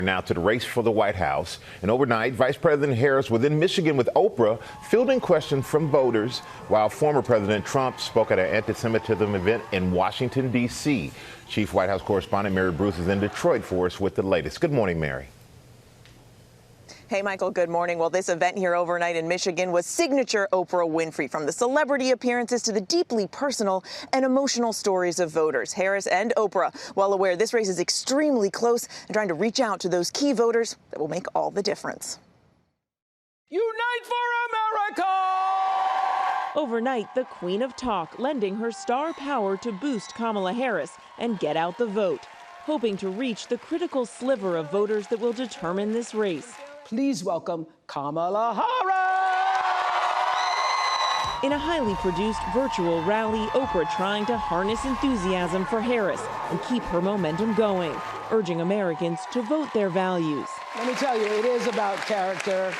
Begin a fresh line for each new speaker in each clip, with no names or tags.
Now to the race for the White House. And overnight, Vice President Harris was in Michigan with Oprah, fielding questions from voters, while former President Trump spoke at an anti-Semitism event in Washington, D.C. Chief White House correspondent Mary Bruce is in Detroit for us with the latest. Good morning, Mary.
Hey, Michael, good morning. Well, this event here overnight in Michigan was signature Oprah Winfrey, from the celebrity appearances to the deeply personal and emotional stories of voters. Harris and Oprah, well aware this race is extremely close and trying to reach out to those key voters that will make all the difference.
Unite for America!
Overnight, the Queen of Talk lending her star power to boost Kamala Harris and get out the vote, hoping to reach the critical sliver of voters that will determine this race.
Please welcome Kamala Harris!
In a highly produced virtual rally, Oprah trying to harness enthusiasm for Harris and keep her momentum going, urging Americans to vote their values.
Let me tell you, it is about character,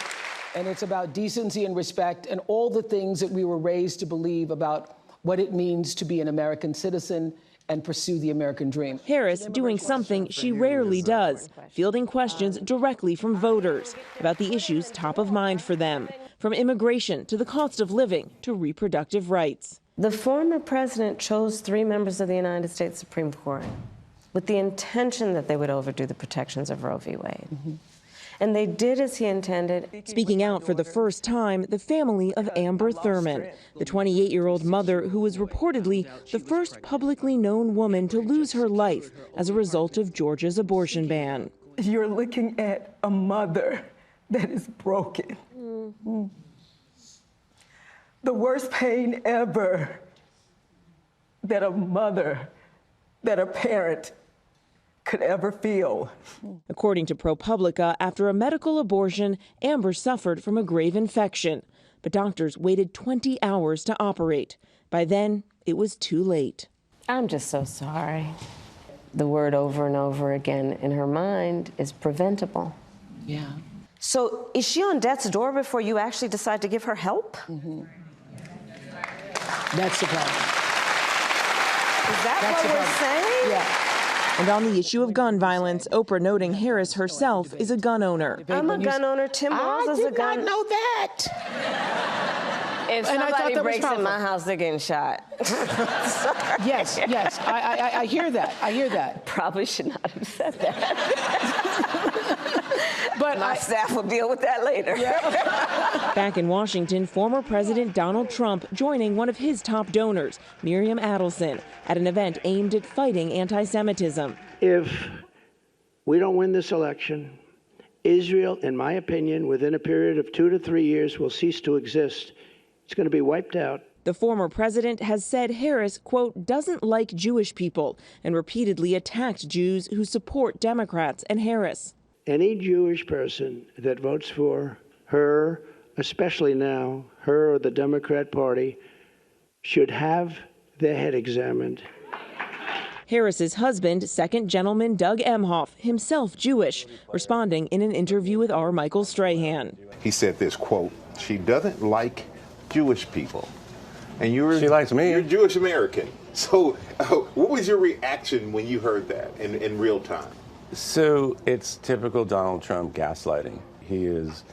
and it's about decency and respect, and all the things that we were raised to believe about what it means to be an American citizen and pursue the American dream.
Harris doing something she rarely does, fielding questions directly from voters about the issues top of mind for them, from immigration to the cost of living to reproductive rights.
The former president chose 3 members of the United States Supreme Court with the intention that they would overdo the protections of Roe v. Wade. And they did as he intended.
Speaking out for the first time, the family of Amber Thurman, the 28-year-old mother who was reportedly the first publicly known woman to lose her life as a result of Georgia's abortion ban.
You're looking at a mother that is broken. The worst pain ever that a mother, that a parent could ever feel.
According to ProPublica, after a medical abortion, Amber suffered from a grave infection, but doctors waited 20 hours to operate. By then, it was too late.
I'm just so sorry. The word over and over again in her mind is preventable.
Yeah.
So is she on death's door before you actually decide to give her help?
That's the problem.
Is that what we're saying?
Yeah.
And on the issue of gun violence, Oprah noting Harris herself is a gun owner.
I'm a gun owner. Tim Walz is a gun.
I did not know that.
If
And I thought
somebody
that was
breaks in
powerful.
my house, they're getting shot.
Yes, yes, I hear that. I hear that.
Probably should not have said that.
But
My staff will deal with that later.
Back in Washington, former President Donald Trump joining one of his top donors, Miriam Adelson, at an event aimed at fighting anti-Semitism.
If we don't win this election, Israel, in my opinion, within a period of 2 to 3 years, will cease to exist. It's going to be wiped out.
The former president has said Harris, quote, doesn't like Jewish people and repeatedly attacked Jews who support Democrats and Harris.
Any Jewish person that votes for her, especially now, her or the Democrat Party, should have their head examined.
Harris's husband, second gentleman Doug Emhoff, himself Jewish, responding in an interview with our Michael Strahan.
He said this, quote, she doesn't like Jewish people. And
she likes me.
You're Jewish American. So what was your reaction when you heard that in real time?
So it's typical Donald Trump gaslighting. He is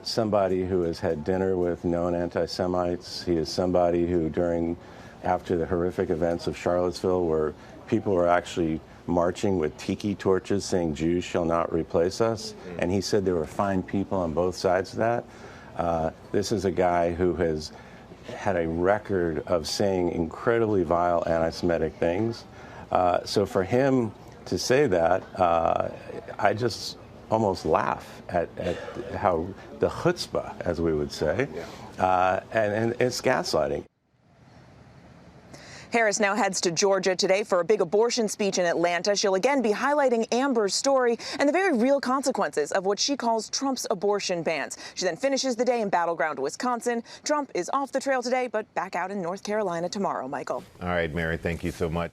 somebody who has had dinner with known anti-Semites. He is somebody who after the horrific events of Charlottesville, where people were actually marching with tiki torches saying Jews shall not replace us, and he said there were fine people on both sides of that. This is a guy who has had a record of saying incredibly vile anti-Semitic things. So for him to say that, I just almost laugh at how the chutzpah, as we would say, and it's gaslighting.
Harris now heads to Georgia today for a big abortion speech in Atlanta. She'll again be highlighting Amber's story and the very real consequences of what she calls Trump's abortion bans. She then finishes the day in battleground Wisconsin. Trump is off the trail today, but back out in North Carolina tomorrow, Michael.
All right, Mary, thank you so much.